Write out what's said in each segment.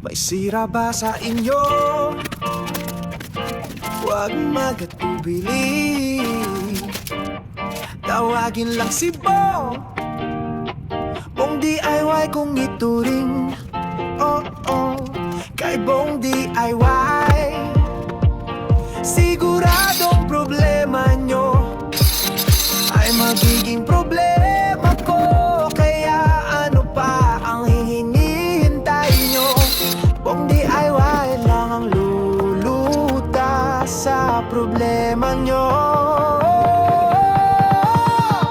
May sira ba sa inyo? Huwag magatubili. Tawagin lang si Bong DIY kung ituring. Oh, oh, kay Bong DIY. Siguradong problema nyo ay magiging problema ko. Kaya ano pa ang hinihintay nyo? Bong DIY lang ang lulutas sa problema nyo.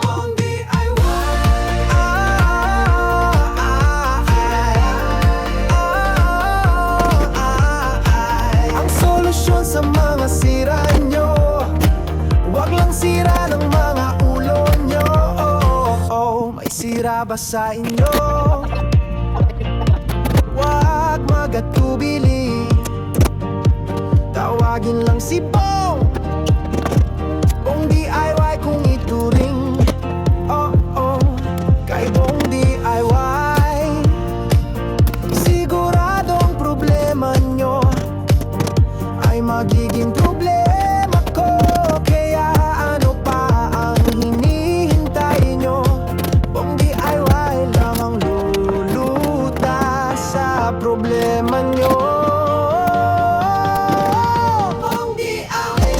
Bong DIY. Ang solusyon sa mga sira nyo, wag lang sira ng mga ulo nyo. May sira ba sa inyo? Wag magatubili. Tawagin lang si Bong DIY kung ituring. Kay Bong DIY. Siguradong problema nyo ay magiging problema ko. Kaya ano pa ang hinihintay nyo? Bong DIY lang ang lulutas sa problema nyo. Bong DIY.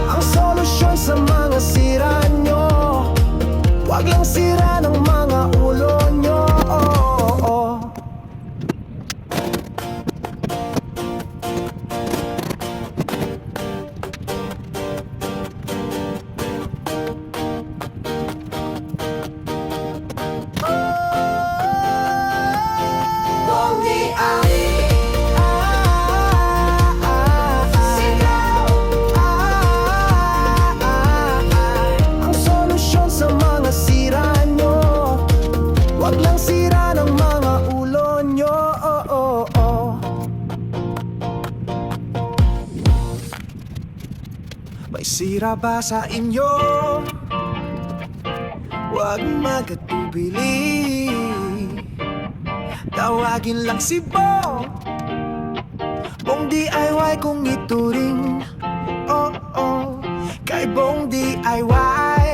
Ang solusyon sa mga sira nyo, wag lang sira ng mga ulo nyo. Bong DIY. Ang solusyon sa mga sira nyo, wag lang sira ng mga ulo nyo. May sira ba sa inyo? Wag magatubili. Tawagin lang si Bong DIY kung ituring. Kay Bong DIY.